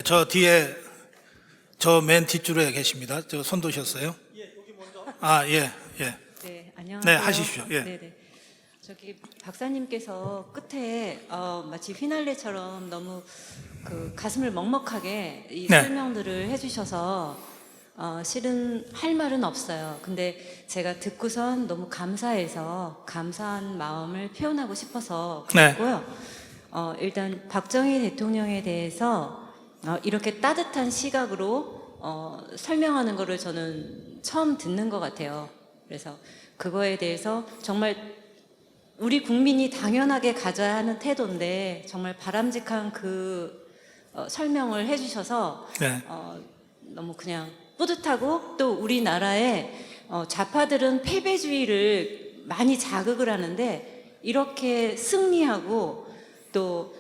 저 뒤에 저 맨 뒷줄에 계십니다. 저 손 드셨어요? 예, 여기 먼저. 예, 예. 네, 안녕하세요. 네, 하십시오. 예. 네네. 저기 박사님께서 끝에 마치 휘날레처럼 너무 그 가슴을 먹먹하게 이 네. 설명들을 해주셔서 실은 할 말은 없어요. 근데 제가 듣고선 너무 감사해서 감사한 마음을 표현하고 싶어서 네. 그랬고요. 일단 박정희 대통령에 대해서 이렇게 따뜻한 시각으로 설명하는 거를 저는 처음 듣는 것 같아요. 그래서 그거에 대해서 정말 우리 국민이 당연하게 가져야 하는 태도인데 정말 바람직한 그 설명을 해주셔서 네. 너무 그냥 뿌듯하고, 또 우리나라의 좌파들은 패배주의를 많이 자극을 하는데 이렇게 승리하고 또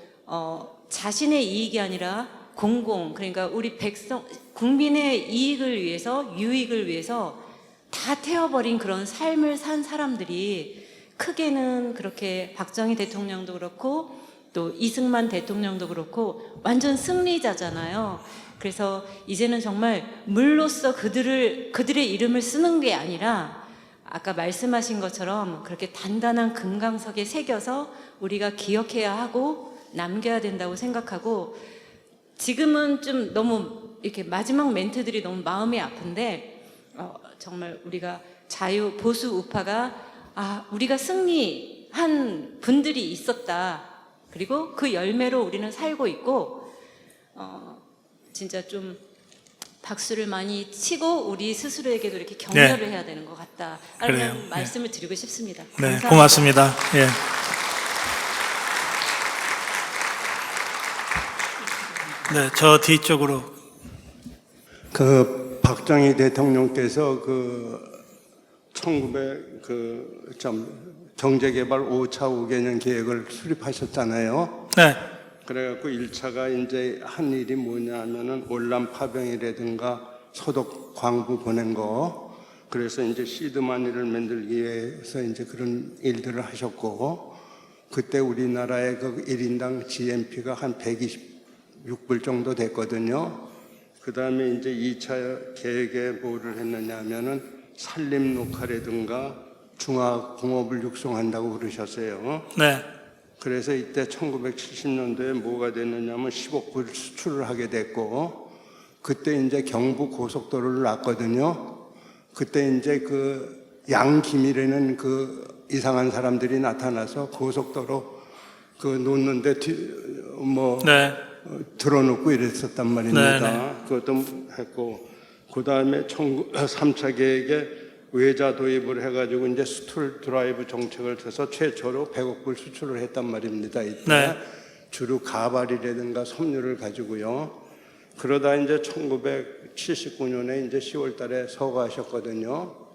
자신의 이익이 아니라 공공, 그러니까 우리 백성 국민의 이익을 위해서, 유익을 위해서 다 태워버린 그런 삶을 산 사람들이, 크게는 그렇게 박정희 대통령도 그렇고 또 이승만 대통령도 그렇고 완전 승리자잖아요. 그래서 이제는 정말 물로써 그들의 이름을 쓰는 게 아니라 아까 말씀하신 것처럼 그렇게 단단한 금강석에 새겨서 우리가 기억해야 하고 남겨야 된다고 생각하고, 지금은 좀 너무 이렇게 마지막 멘트들이 너무 마음이 아픈데 정말 우리가 자유 보수 우파가 우리가 승리한 분들이 있었다. 그리고 그 열매로 우리는 살고 있고 진짜 좀 박수를 많이 치고 우리 스스로에게도 이렇게 격려를 해야 되는 것 같다. 그래요. 라는 말씀을 드리고 싶습니다. 네, 감사합니다. 고맙습니다. 예. 네, 저 뒤쪽으로. 그 박정희 대통령께서 1900 경제개발 5차 5개년 계획을 수립하셨잖아요. 네. 그래갖고 1차가 이제 한 일이 뭐냐면은 월남 파병이라든가 소독 광부 보낸 거. 그래서 이제 시드마니를 만들기 위해서 이제 그런 일들을 하셨고, 그때 우리나라의 그 1인당 GNP가 한 126불 정도 됐거든요. 그 다음에 이제 2차 계획에 뭐를 했느냐 하면은 산림녹화라든가 중화공업을 육성한다고 그러셨어요. 네. 그래서 이때 1970년도에 뭐가 됐느냐면 10억불 수출을 하게 됐고, 그때 이제 경부 고속도로를 놨거든요. 그때 이제 그 양김이라는 그 이상한 사람들이 나타나서 고속도로 그 놓는데 네. 들어놓고 이랬었단 말입니다. 네. 그것도 했고, 그 다음에 3차 계획에 외자 도입을 해가지고 이제 스툴 드라이브 정책을 해서 최초로 100억불 수출을 했단 말입니다. 이때 네. 주로 가발이라든가 섬유를 가지고요. 그러다 이제 1979년에 이제 10월달에 서거하셨거든요.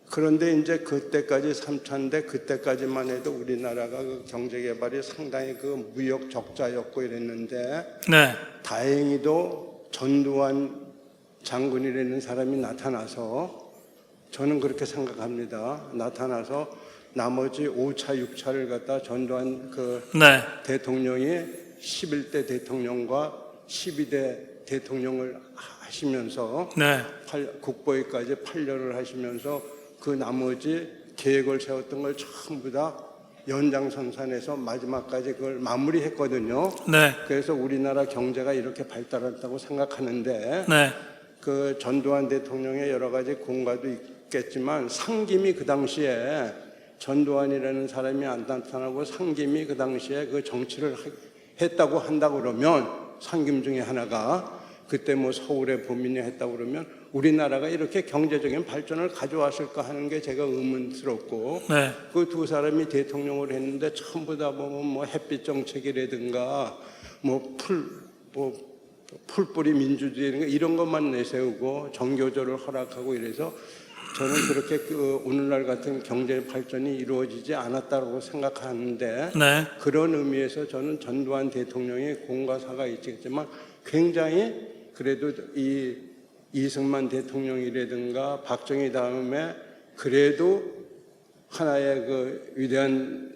그런데 이제 그때까지 3차인데 그때까지만 해도 우리나라가 그 경제 개발이 상당히 그 무역 적자였고 이랬는데, 네. 다행히도 전두환 장군이라는 사람이 나타나서, 저는 그렇게 생각합니다. 나타나서 나머지 5차, 6차를 갖다 전두환 네. 대통령이 11대 대통령과 12대 대통령을 하시면서 네. 국보위까지 8년을 하시면서 그 나머지 계획을 세웠던 걸 전부 다 연장선상에서 마지막까지 그걸 마무리했거든요. 네. 그래서 우리나라 경제가 이렇게 발달했다고 생각하는데, 네. 그 전두환 대통령의 여러 가지 공과도 있겠지만 상김이 그 당시에 전두환이라는 사람이 안 나타나고 상김이 그 당시에 그 정치를 했다고 한다고 그러면, 상김 중에 하나가 그때 뭐 서울의 범인이 했다고 그러면 우리나라가 이렇게 경제적인 발전을 가져왔을까 하는 게 제가 의문스럽고, 네. 그 두 사람이 대통령을 했는데 전부 다 보면 뭐 햇빛 정책이라든가 풀뿌리 민주주의 이런 것만 내세우고 정교조를 허락하고 이래서, 저는 그렇게 오늘날 같은 경제 발전이 이루어지지 않았다고 생각하는데, 네. 그런 의미에서 저는 전두환 대통령의 공과 사가 있겠지만 굉장히 그래도 이 이승만 대통령이라든가 박정희 다음에 그래도 하나의 그 위대한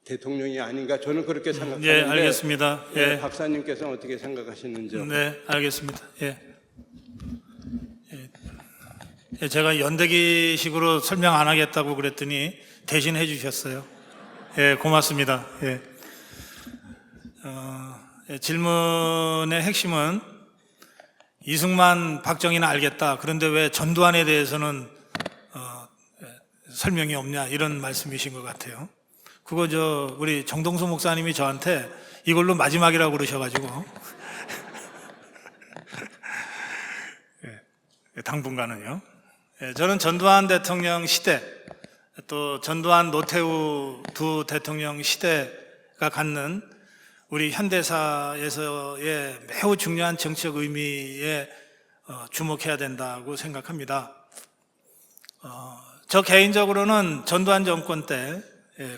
대통령이 아닌가 저는 그렇게 생각하는데 예, 알겠습니다. 예. 박사님께서는 어떻게 생각하시는지요? 네, 알겠습니다. 예. 예, 제가 연대기식으로 설명 안 하겠다고 그랬더니 대신 해주셨어요. 예, 고맙습니다. 예. 질문의 핵심은 이승만, 박정희는 알겠다. 그런데 왜 전두환에 대해서는 설명이 없냐 이런 말씀이신 것 같아요. 그거 우리 정동수 목사님이 저한테 이걸로 마지막이라고 그러셔가지고 예, 당분간은요. 예, 저는 전두환 대통령 시대 또 전두환 노태우 두 대통령 시대가 갖는 우리 현대사에서의 매우 중요한 정치적 의미에 주목해야 된다고 생각합니다. 저 개인적으로는 전두환 정권 때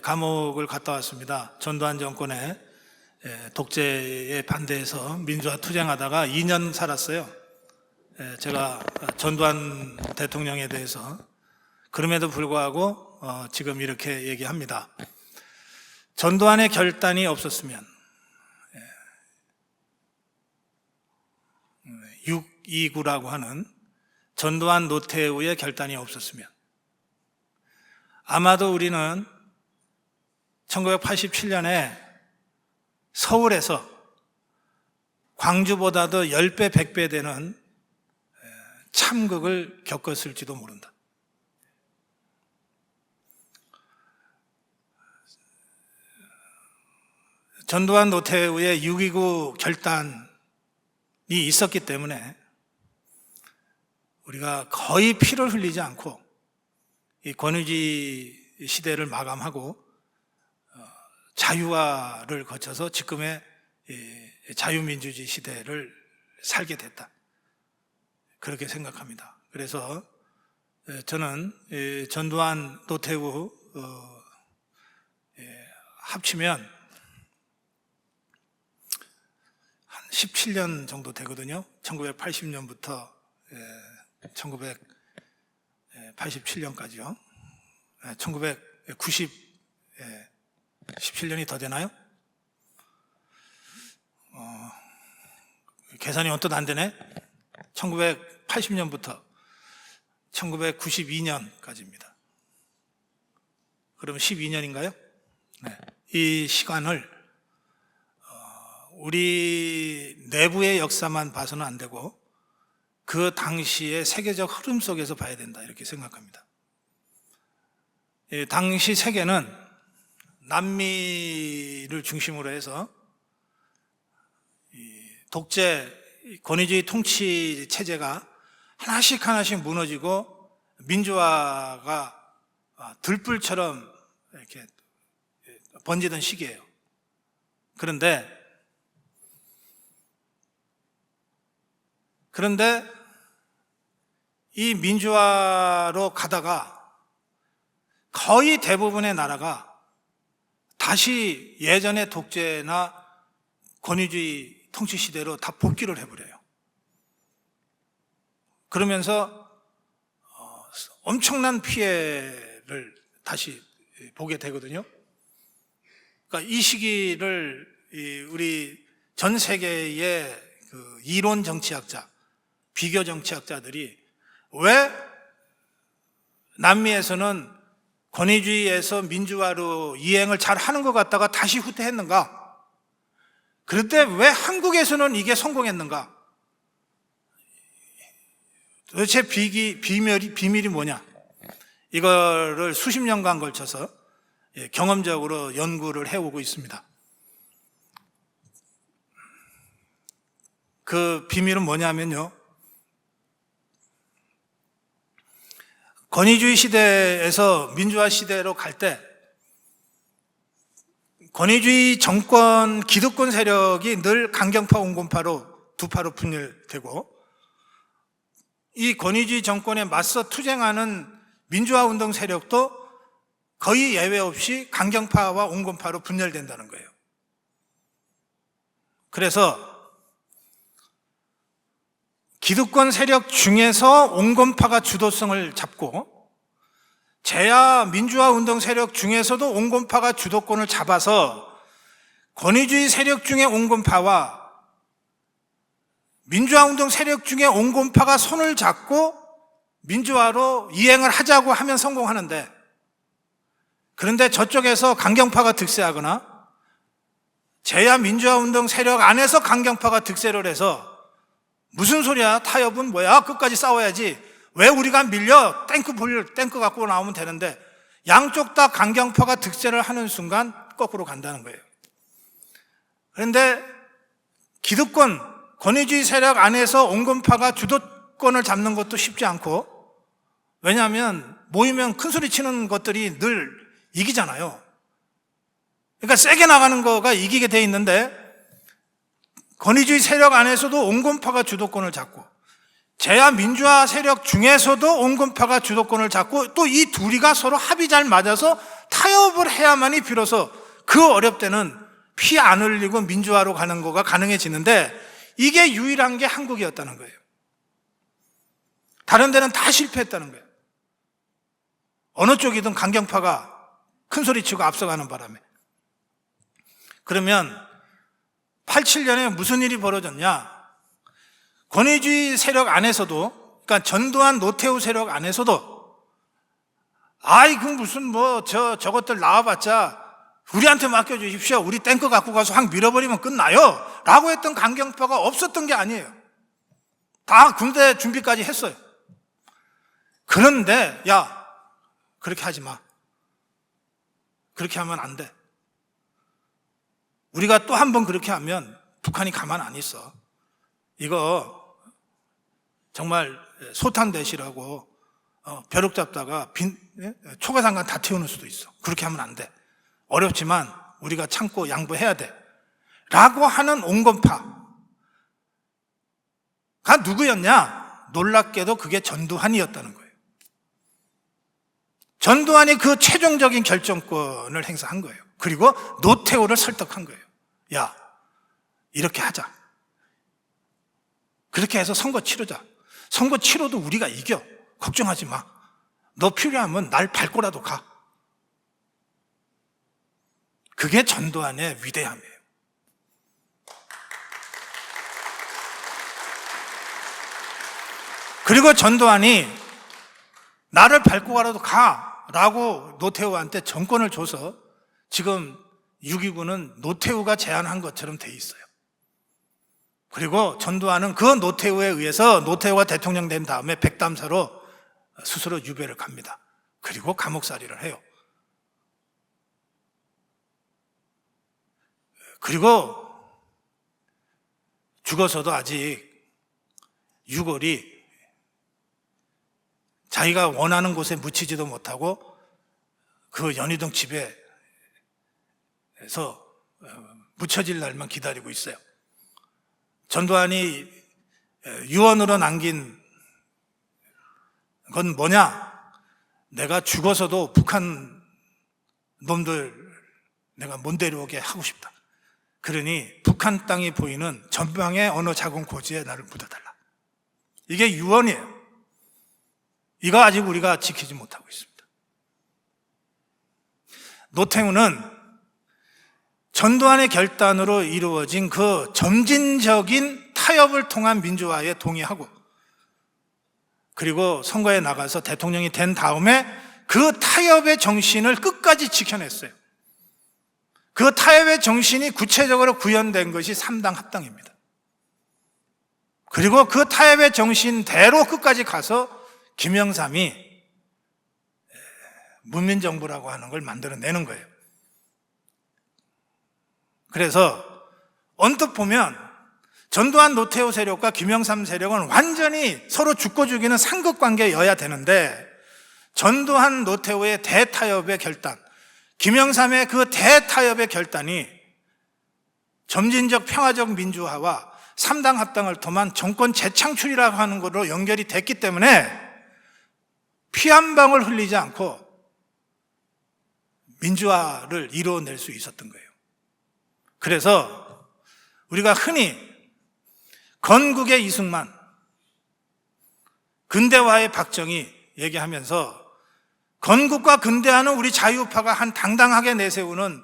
감옥을 갔다 왔습니다. 전두환 정권의 독재에 반대해서 민주화 투쟁하다가 2년 살았어요. 제가 전두환 대통령에 대해서 그럼에도 불구하고 지금 이렇게 얘기합니다. 전두환의 결단이 없었으면 629라고 하는 전두환 노태우의 결단이 없었으면 아마도 우리는 1987년에 서울에서 광주보다도 10배, 100배 되는 참극을 겪었을지도 모른다. 전두환 노태우의 6.29 결단이 있었기 때문에 우리가 거의 피를 흘리지 않고 이 권위주의 시대를 마감하고 자유화를 거쳐서 지금의 자유민주주의 시대를 살게 됐다. 그렇게 생각합니다. 그래서 저는 전두환, 노태우 합치면 한 17년 정도 되거든요. 1980년부터 1987년까지요. 17년이 더 되나요? 계산이 언뜻 안 되네. 1980년부터 1992년까지입니다. 그러면 12년인가요? 네. 이 시간을 우리 내부의 역사만 봐서는 안 되고 그 당시의 세계적 흐름 속에서 봐야 된다 이렇게 생각합니다. 당시 세계는 남미를 중심으로 해서 독재 권위주의 통치 체제가 하나씩 무너지고 민주화가 들불처럼 이렇게 번지던 시기예요. 그런데 이 민주화로 가다가 거의 대부분의 나라가 다시 예전의 독재나 권위주의 통치 시대로 다 복귀를 해버려요. 그러면서 엄청난 피해를 다시 보게 되거든요. 그러니까 이 시기를 우리 전 세계의 그 이론 정치학자, 비교 정치학자들이 왜 남미에서는 권위주의에서 민주화로 이행을 잘 하는 것 같다가 다시 후퇴했는가? 그런데 왜 한국에서는 이게 성공했는가? 도대체 비밀이 뭐냐? 이거를 수십 년간 걸쳐서 경험적으로 연구를 해오고 있습니다. 그 비밀은 뭐냐면요. 권위주의 시대에서 민주화 시대로 갈 때 권위주의 정권, 기득권 세력이 늘 강경파, 온건파로 두 파로 분열되고 이 권위주의 정권에 맞서 투쟁하는 민주화 운동 세력도 거의 예외 없이 강경파와 온건파로 분열된다는 거예요. 그래서 기득권 세력 중에서 온건파가 주도성을 잡고 재야 민주화 운동 세력 중에서도 온건파가 주도권을 잡아서 권위주의 세력 중에 온건파와 민주화 운동 세력 중에 온건파가 손을 잡고 민주화로 이행을 하자고 하면 성공하는데, 그런데 저쪽에서 강경파가 득세하거나 재야 민주화 운동 세력 안에서 강경파가 득세를 해서 무슨 소리야, 타협은 뭐야, 끝까지 싸워야지, 왜 우리가 밀려, 탱크 갖고 나오면 되는데, 양쪽 다 강경파가 득세를 하는 순간 거꾸로 간다는 거예요. 그런데 기득권, 권위주의 세력 안에서 온건파가 주도권을 잡는 것도 쉽지 않고, 왜냐하면 모이면 큰 소리 치는 것들이 늘 이기잖아요. 그러니까 세게 나가는 거가 이기게 돼 있는데, 권위주의 세력 안에서도 온건파가 주도권을 잡고 재야 민주화 세력 중에서도 온건파가 주도권을 잡고 또 이 둘이가 서로 합이 잘 맞아서 타협을 해야만이 비로소 그 어렵 때는 피 안 흘리고 민주화로 가는 거가 가능해지는데, 이게 유일한 게 한국이었다는 거예요. 다른 데는 다 실패했다는 거예요. 어느 쪽이든 강경파가 큰 소리 치고 앞서가는 바람에. 그러면 87년에 무슨 일이 벌어졌냐? 권위주의 세력 안에서도, 그러니까 전두환 노태우 세력 안에서도, 그 무슨 저것들 나와봤자 우리한테 맡겨주십시오, 우리 탱크 갖고 가서 확 밀어버리면 끝나요 라고 했던 강경파가 없었던 게 아니에요. 다 군대 준비까지 했어요. 그런데 야, 그렇게 하지 마, 그렇게 하면 안 돼, 우리가 또 한 번 그렇게 하면 북한이 가만 안 있어, 이거 정말 소탄대시라고 벼룩 잡다가 초가상간 다 태우는 수도 있어, 그렇게 하면 안 돼, 어렵지만 우리가 참고 양보해야 돼 라고 하는 온건파가 누구였냐? 놀랍게도 그게 전두환이었다는 거예요. 전두환이 그 최종적인 결정권을 행사한 거예요. 그리고 노태우를 설득한 거예요. 야, 이렇게 하자, 그렇게 해서 선거 치르자, 선거 치러도 우리가 이겨, 걱정하지 마, 너 필요하면 날 밟고라도 가. 그게 전두환의 위대함이에요. 그리고 전두환이 나를 밟고 가라도 가라고 노태우한테 정권을 줘서 지금 6.29는 노태우가 제안한 것처럼 돼 있어요. 그리고 전두환은 그 노태우에 의해서, 노태우가 대통령 된 다음에 백담사로 스스로 유배를 갑니다. 그리고 감옥살이를 해요. 그리고 죽어서도 아직 유골이 자기가 원하는 곳에 묻히지도 못하고 그 연희동 집에서 묻혀질 날만 기다리고 있어요. 전두환이 유언으로 남긴 건 뭐냐? 내가 죽어서도 북한 놈들 내가 못 데려오게 하고 싶다. 그러니 북한 땅이 보이는 전방의 어느 작은 고지에 나를 묻어달라. 이게 유언이에요. 이거 아직 우리가 지키지 못하고 있습니다. 노태우는 전두환의 결단으로 이루어진 그 점진적인 타협을 통한 민주화에 동의하고, 그리고 선거에 나가서 대통령이 된 다음에 그 타협의 정신을 끝까지 지켜냈어요. 그 타협의 정신이 구체적으로 구현된 것이 3당 합당입니다. 그리고 그 타협의 정신대로 끝까지 가서 김영삼이 문민정부라고 하는 걸 만들어내는 거예요. 그래서 언뜻 보면 전두환 노태우 세력과 김영삼 세력은 완전히 서로 죽고 죽이는 상극관계여야 되는데, 전두환 노태우의 대타협의 결단, 김영삼의 그 대타협의 결단이 점진적 평화적 민주화와 3당 합당을 통한 정권 재창출이라고 하는 것으로 연결이 됐기 때문에 피 한 방울 흘리지 않고 민주화를 이루어낼 수 있었던 거예요. 그래서 우리가 흔히 건국의 이승만, 근대화의 박정희 얘기하면서 건국과 근대화는 우리 자유우파가 한 당당하게 내세우는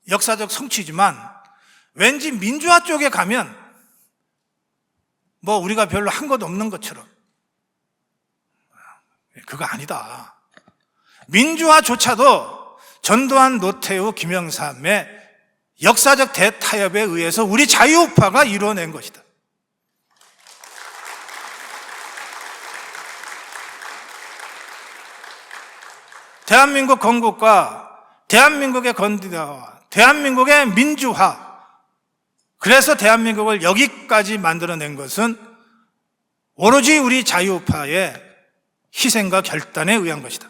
역사적 성취지만 왠지 민주화 쪽에 가면 뭐 우리가 별로 한 것 없는 것처럼. 그거 아니다. 민주화조차도 전두환, 노태우, 김영삼의 역사적 대타협에 의해서 우리 자유우파가 이루어낸 것이다. 대한민국 건국과 대한민국의 건대화와 대한민국의 민주화, 그래서 대한민국을 여기까지 만들어낸 것은 오로지 우리 자유우파의 희생과 결단에 의한 것이다.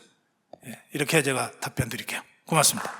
이렇게 제가 답변 드릴게요. 고맙습니다.